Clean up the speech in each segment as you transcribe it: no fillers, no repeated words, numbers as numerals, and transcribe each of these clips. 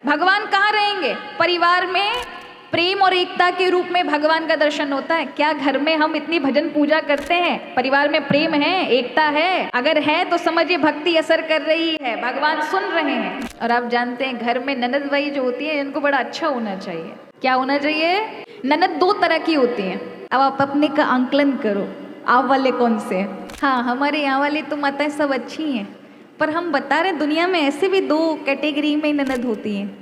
भगवान कहाँ रहेंगे? परिवार में प्रेम और एकता के रूप में भगवान का दर्शन होता है। क्या घर में हम इतनी भजन पूजा करते हैं? परिवार में प्रेम है, एकता है? अगर है तो समझिए भक्ति असर कर रही है, भगवान सुन रहे हैं। और आप जानते हैं घर में ननद भाई जो होती है इनको बड़ा अच्छा होना चाहिए। क्या होना चाहिए? ननद दो तरह की होती हैं। अब आप अपने का आंकलन करो, आप वाले कौन से? हाँ, हमारे यहाँ वाली तो माताएं सब अच्छी हैं, पर हम बता रहे दुनिया में ऐसे भी दो कैटेगरी में ननद होती हैं।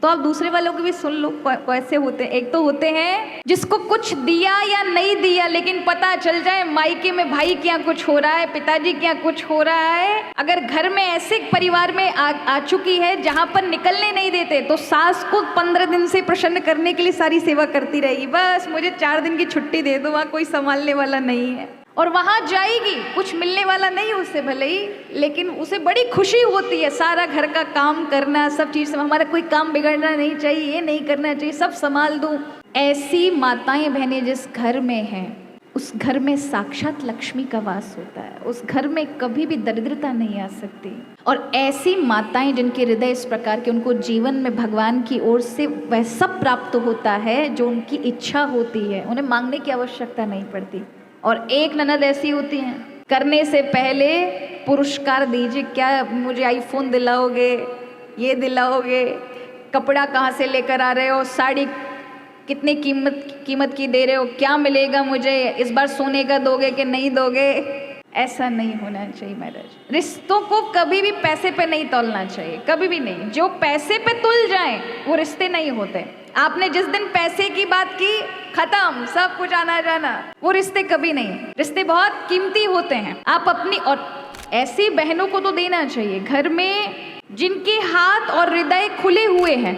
तो आप दूसरे वालों को भी सुन लो कैसे होते हैं। एक तो होते हैं जिसको कुछ दिया या नहीं दिया लेकिन पता चल जाए मायके में भाई के यहाँ कुछ हो रहा है, पिताजी के यहाँ कुछ हो रहा है। अगर घर में ऐसे परिवार में आ चुकी है जहां पर निकलने नहीं देते, तो सास को 15 दिन से प्रसन्न करने के लिए सारी सेवा करती रहेगी। बस मुझे 4 दिन की छुट्टी दे दो, वहां कोई संभालने वाला नहीं है। और वहां जाएगी, कुछ मिलने वाला नहीं उससे भले ही, लेकिन उसे बड़ी खुशी होती है सारा घर का काम करना, सब चीज। हमारा कोई काम बिगड़ना नहीं चाहिए, ये नहीं करना चाहिए, सब संभाल दूं। ऐसी माताएं बहनें जिस घर में हैं, उस घर में साक्षात लक्ष्मी का वास होता है। उस घर में कभी भी दरिद्रता नहीं आ सकती। और ऐसी माताएं जिनके हृदय इस प्रकार के, उनको जीवन में भगवान की ओर से वह सब प्राप्त होता है जो उनकी इच्छा होती है। उन्हें मांगने की आवश्यकता नहीं पड़ती। और एक ननद ऐसी होती हैं, करने से पहले पुरस्कार दीजिए, क्या मुझे आईफोन दिलाओगे, ये दिलाओगे, कपड़ा कहाँ से लेकर आ रहे हो, साड़ी कितनी कीमत की दे रहे हो, क्या मिलेगा मुझे, इस बार सोने का दोगे कि नहीं दोगे। ऐसा नहीं होना चाहिए महाराज। रिश्तों को कभी भी पैसे पे नहीं तोलना चाहिए, कभी भी नहीं। जो पैसे पे तुल जाए वो रिश्ते नहीं होते। आपने जिस दिन पैसे की बात की, खत्म, सब कुछ आना जाना, वो रिश्ते कभी नहीं। रिश्ते बहुत कीमती होते हैं। आप अपनी, और ऐसी बहनों को तो देना चाहिए घर में जिनके हाथ और हृदय खुले हुए हैं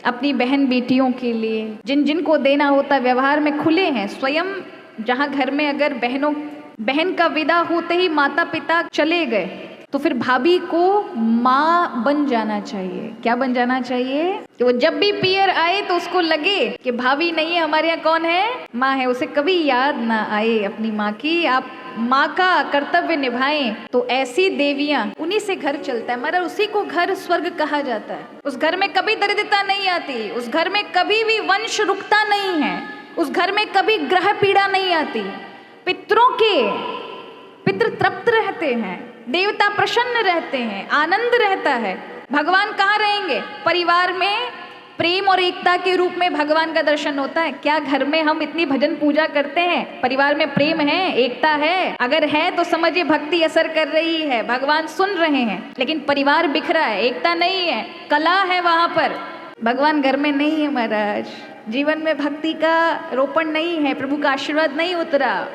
अपनी बहन बेटियों के लिए, जिनको देना होता है व्यवहार में खुले हैं स्वयं। जहाँ घर में अगर बहन का विदा होते ही माता पिता चले गए, तो फिर भाभी को माँ बन जाना चाहिए। क्या बन जाना चाहिए? कि वो जब भी पियर आए तो उसको लगे कि भाभी नहीं है, हमारे यहाँ कौन है? माँ है। उसे कभी याद ना आए अपनी माँ की। आप माँ का कर्तव्य निभाएं। तो ऐसी देवियां, उन्हीं से घर चलता है, मगर उसी को घर स्वर्ग कहा जाता है। उस घर में कभी दरिद्रता नहीं आती, उस घर में कभी भी वंश रुकता नहीं है, उस घर में कभी ग्रह पीड़ा नहीं आती। पितृ तृप्त रहते हैं, देवता प्रसन्न रहते हैं, आनंद रहता है। भगवान कहाँ रहेंगे? परिवार में प्रेम और एकता के रूप में भगवान का दर्शन होता है। क्या घर में हम इतनी भजन पूजा करते हैं? परिवार में प्रेम है, एकता है? अगर है तो समझिए भक्ति असर कर रही है, भगवान सुन रहे हैं। लेकिन परिवार बिखरा है, एकता नहीं है, कला है, वहां पर भगवान घर में नहीं है महाराज। जीवन में भक्ति का रोपण नहीं है, प्रभु का आशीर्वाद नहीं उतरा।